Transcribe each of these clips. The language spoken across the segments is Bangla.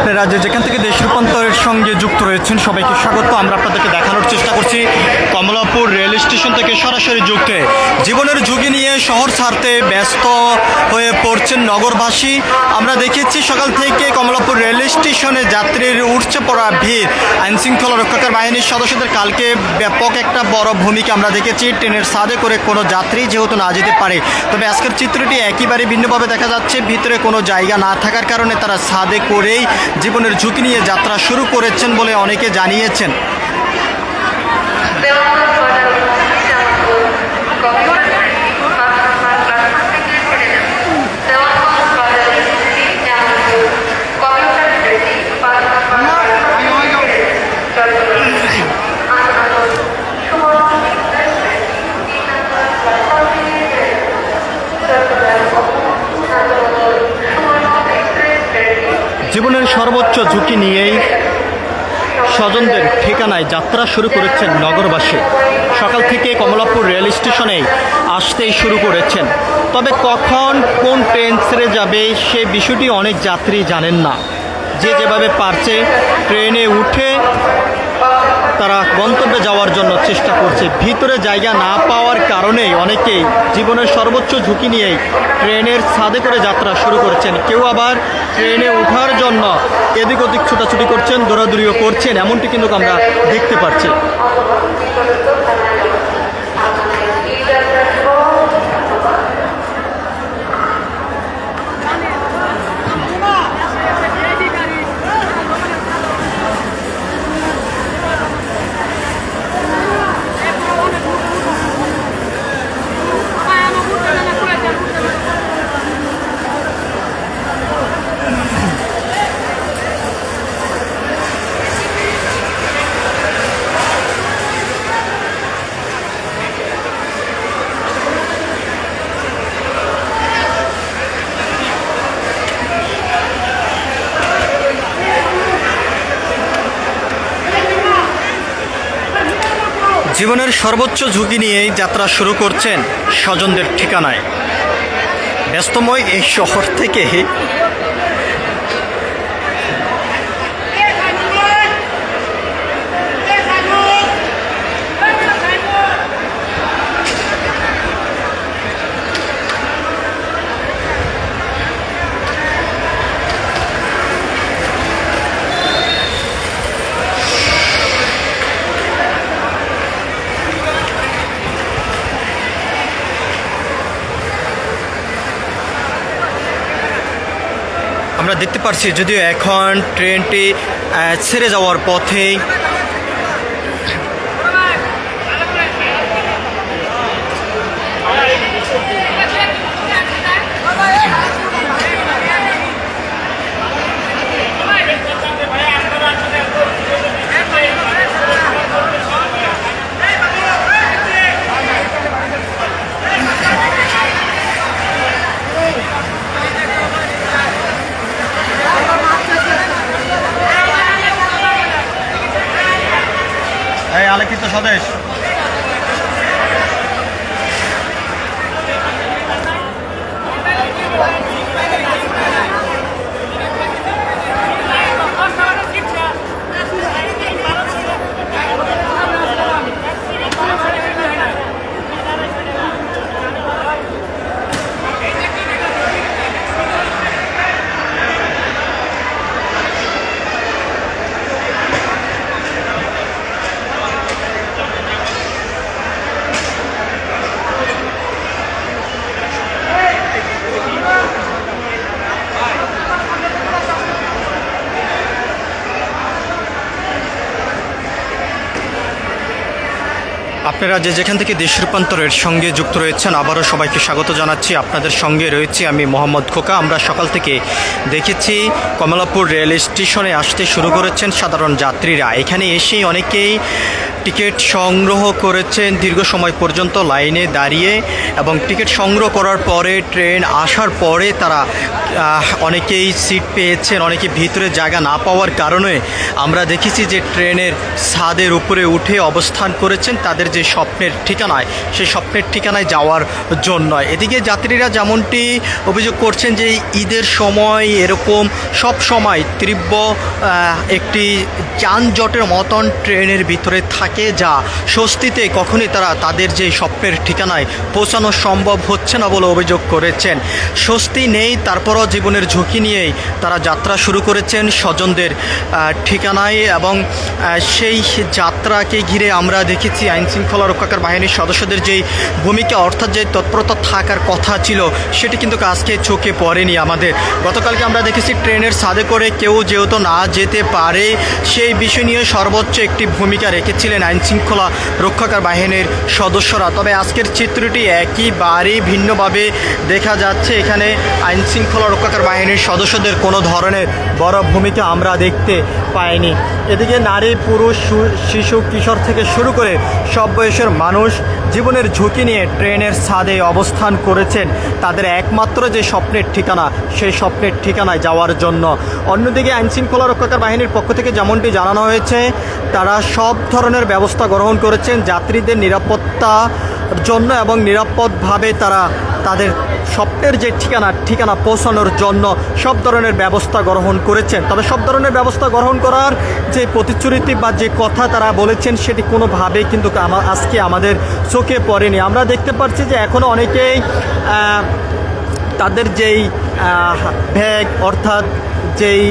আপনারা যেখান থেকে দেশ রূপান্তরের সঙ্গে যুক্ত রয়েছেন সবাইকে স্বাগত। আমরা আপনাদেরকে দেখানোর চেষ্টা করছি কমলাপুর রেল স্টেশন থেকে সরাসরি যুক্ত জীবনের ঝুঁকি নিয়ে শহর ছাড়তে ব্যস্ত হয়ে পড়ছেন নগরবাসী। আমরা দেখেছি সকাল থেকে কমলাপুর রেল স্টেশনে যাত্রীর উঠছে পড়া ভিড়। আইনশৃঙ্খলা রক্ষাকারী বাহিনীর সদস্যদের কালকে ব্যাপক একটা বড় ভূমিকা আমরা দেখেছি। ট্রেনের ছাদে করে কোনো যাত্রী যেহেতু না যেতে পারে, তবে আজকের চিত্রটি একেবারে ভিন্নভাবে দেখা যাচ্ছে। ভিতরে কোনো জায়গা না থাকার কারণে তারা ছাদে করেই জীবনের ঝুঁকি নিয়ে যাত্রা শুরু করেছেন বলে অনেকে জানিয়েছেন। জীবনের সর্বোচ্চ ঝুঁকি নিয়েই স্বজনদের ঠিকানায় যাত্রা শুরু করেছেন নগরবাসী। সকাল থেকে কমলাপুর রেল স্টেশনে আসতেই শুরু করেছেন, তবে কখন কোন ট্রেন ছেড়ে যাবে সে বিষয়টি অনেক যাত্রী জানেন না। যে যেভাবে পারছে ট্রেনে উঠে তারা গন্তব্যে যাওয়ার জন্য চেষ্টা করছে। ভিতরে জায়গা না পাওয়ার কারণেই অনেকেই জীবনের সর্বোচ্চ ঝুঁকি নিয়েই ট্রেনের ছাদে করে যাত্রা শুরু করেছেন। কেউ আবার ট্রেনে ওঠার জন্য এদিক ওদিক ছোটাছুটি করছেন, দৌড়াদৌড়িও করছেন, এমনটি কিন্তু আমরা দেখতে পাচ্ছি। জীবনের সর্বোচ্চ ঝুঁকি নিয়েই যাত্রা শুরু করছেন স্বজনদের ঠিকানায়। ব্যস্তময় এই শহর থেকে আমরা দেখতে পাচ্ছি, যদিও এখন ট্রেনটি ছেড়ে যাওয়ার পথেই। আলোকিত স্বদেশ আপনারা যেখান থেকে দেশ রূপান্তরের সঙ্গে যুক্ত রয়েছেন আবারও সবাইকে স্বাগত জানাচ্ছি। আপনাদের সঙ্গে রয়েছি আমি মোহাম্মদ খোকা। আমরা সকাল থেকে দেখেছি কমলাপুর রেল স্টেশনে আসতে শুরু করেছেন সাধারণ যাত্রীরা। এখানে এসেই অনেকেই টিকিট সংগ্রহ করেছেন দীর্ঘ সময় পর্যন্ত লাইনে দাঁড়িয়ে, এবং টিকিট সংগ্রহ করার পরে ট্রেন আসার পরে তারা অনেকেই সিট পেয়েছেন, অনেকে ভিতরে জায়গা না পাওয়ার কারণে আমরা দেখেছি যে ট্রেনের ছাদের উপরে উঠে অবস্থান করেছেন তাদের যে স্বপ্নের ঠিকানায়, সেই স্বপ্নের ঠিকানায় যাওয়ার জন্য। এদিকে যাত্রীরা যেমনটি অভিযোগ করছেন যে ঈদের সময় এরকম সব সময় তীব্র একটি যানজটের মতন ট্রেনের ভিতরে থাকে, যা স্বস্তিতে কখনই তারা তাদের যে স্বপ্নের ঠিকানায় পৌঁছানো সম্ভব হচ্ছে না বলে অভিযোগ করেছেন। স্বস্তি নেই, তারপরও জীবনের ঝুঁকি নিয়েই তারা যাত্রা শুরু করেছেন স্বজনদের ঠিকানায়, এবং সেই যাত্রাকে ঘিরে আমরা দেখেছি আইনশৃঙ্খলা রক্ষাকারী বাহিনীর সদস্যদের যেই ভূমিকা, অর্থাৎ যে তৎপরতা থাকার কথা ছিল সেটি কিন্তু আজকে চোখে পড়েনি আমাদের। গতকালকে আমরা দেখেছি ট্রেনের ছাদে করে কেউ যেহেতু না যেতে পারে সেই বিষয় নিয়ে সর্বোচ্চ একটি ভূমিকা রেখেছিলেন আইনশৃঙ্খলা রক্ষাকারী বাহিনীর সদস্যরা। তবে আজকের চিত্রটি একেবারেই ভিন্নভাবে দেখা যাচ্ছে। এখানে আইনশৃঙ্খলা রক্ষাকারী বাহিনীর সদস্যদের কোনো ধরনের বড় ভূমিকা আমরা দেখতে পাইনি। এদিকে নারী, পুরুষ, শিশু, কিশোর থেকে শুরু করে সব বয়সের মানুষ জীবনের ঝুঁকি নিয়ে ট্রেনের ছাদে অবস্থান করেছেন তাদের একমাত্র যে স্বপ্নের ঠিকানা, সেই স্বপ্নের ঠিকানায় যাওয়ার জন্য। অন্যদিকে আইনশৃঙ্খলা রক্ষাকারী বাহিনীর পক্ষ থেকে যেমনটি জানানো হয়েছে, তারা সব ধরনের ব্যবস্থা গ্রহণ করেছেন যাত্রীদের নিরাপত্তার জন্য, এবং নিরাপদভাবে তারা তাদের স্বপ্নের যে ঠিকানা পৌঁছানোর জন্য সব ধরনের ব্যবস্থা গ্রহণ করেছেন। তবে সব ধরনের ব্যবস্থা গ্রহণ করার যে প্রতিশ্রুতি বা যে কথা তারা বলেছেন সেটি কোনোভাবেই কিন্তু আজকে আমাদের চোখে পড়েনি। আমরা দেখতে পাচ্ছি যে এখনও অনেকেই তাদের যেই ব্যাগ, অর্থাৎ যেই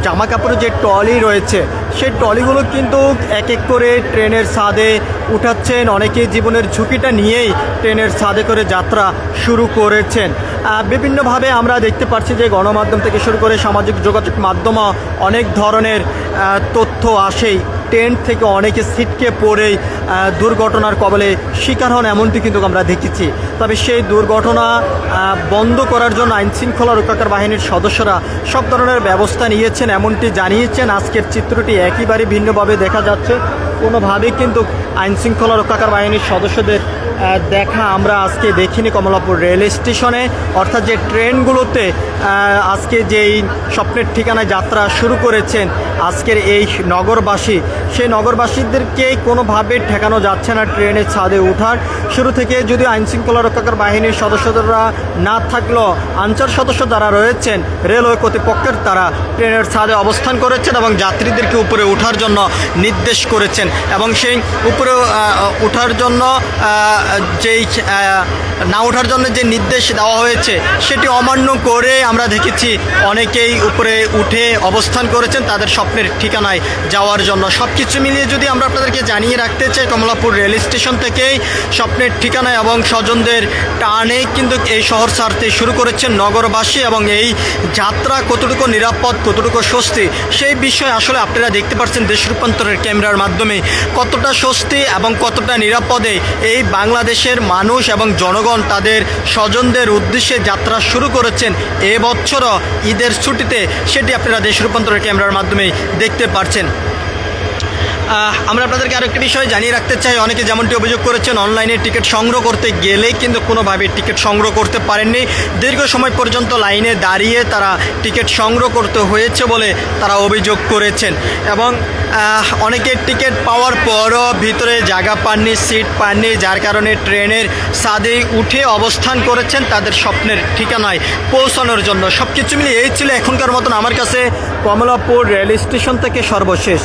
জামা কাপড়ের যে ট্রলি রয়েছে সেই ট্রলিগুলো কিন্তু এক এক করে ট্রেনের ছাদে উঠাচ্ছেন। অনেকেই জীবনের ঝুঁকিটা নিয়েই ট্রেনের ছাদে করে যাত্রা শুরু করেছেন। বিভিন্নভাবে আমরা দেখতে পাচ্ছি যে গণমাধ্যম থেকে শুরু করে সামাজিক যোগাযোগ মাধ্যমে অনেক ধরনের তথ্য আসেই। ট্রেন থেকে অনেকে ছিটকে পড়েই দুর্ঘটনার কবলে শিকার হন, এমনটি কিন্তু আমরা দেখেছি। তবে সেই দুর্ঘটনা বন্ধ করার জন্য আইনশৃঙ্খলা রক্ষাকারী বাহিনীর সদস্যরা সব ধরনের ব্যবস্থা নিয়েছেন, এমনটি জানিয়েছেন। আজকের চিত্রটি একেবারে ভিন্নভাবে দেখা যাচ্ছে। কোনোভাবেই কিন্তু আইনশৃঙ্খলা রক্ষাকারী বাহিনীর সদস্যদের দেখা আমরা আজকে দেখিনি কমলাপুর রেল স্টেশনে, অর্থাৎ যে ট্রেনগুলোতে আজকে যেই স্বপ্নের ঠিকানায় যাত্রা শুরু করেছেন আজকের এই নগরবাসী, সেই নগরবাসীদেরকে কোনোভাবে ঠেকানো যাচ্ছে না ট্রেনের ছাদে ওঠার। শুরু থেকে যদি আইনশৃঙ্খলা রক্ষাকারী বাহিনীর সদস্যরা না থাকলেও আনসার সদস্য যারা রয়েছেন রেলওয়ে কর্তৃপক্ষের, তারা ট্রেনের ছাদে অবস্থান করেছেন এবং যাত্রীদেরকে উপরে ওঠার জন্য নির্দেশ করেছেন, এবং সেই উপরে ওঠার জন্য যেই না ওঠার জন্য যে নির্দেশ দেওয়া হয়েছে সেটি অমান্য করে আমরা দেখেছি অনেকেই উপরে উঠে অবস্থান করেছেন তাদের স্বপ্নের ঠিকানায় যাওয়ার জন্য। সব কিছু মিলিয়ে যদি আমরা আপনাদেরকে জানিয়ে রাখতে চাই, কমলাপুর রেল স্টেশন থেকেই স্বপ্নের ঠিকানায় এবং স্বজনদের টানে কিন্তু এই শহর ছাড়তে শুরু করেছেন নগরবাসী, এবং এই যাত্রা কতটুকু নিরাপদ, কতটুকু স্বস্তি সেই বিষয়ে আসলে আপনারা দেখতে পাচ্ছেন দেশ রূপান্তরের ক্যামেরার মাধ্যমে কতটা স্বস্তি এবং কতটা নিরাপদে এই বাংলাদেশের মানুষ এবং জনগণ তাদের স্বজনদের উদ্দেশ্যে যাত্রা শুরু করেছেন এবছরও ঈদের ছুটিতে, সেটি আপনারা দেশ রূপান্তরের ক্যামেরার মাধ্যমে দেখতে পাচ্ছেন। আমরা আপনাদেরকে আরেকটি বিষয় জানিয়ে রাখতে চাই, অনেকে যেমনটি অভিযোগ করেছেন অনলাইনে টিকিট সংগ্রহ করতে গেলে কিন্তু কোনোভাবে টিকিট সংগ্রহ করতে পারেননি। দীর্ঘ সময় পর্যন্ত লাইনে দাঁড়িয়ে তারা টিকিট সংগ্রহ করতে হয়েছে বলে তারা অভিযোগ করেছেন, এবং অনেকে টিকিট পাওয়ার পরও ভিতরে জায়গা পাননি, সিট পাননি, যার কারণে ট্রেনের ছাদে উঠে অবস্থান করেছেন তাদের স্বপ্নের ঠিকানায় পৌঁছানোর জন্য। সব কিছু মিলিয়ে এই ছিল এখনকার মতন আমার কাছে কমলাপুর রেল স্টেশন থেকে সর্বশেষ।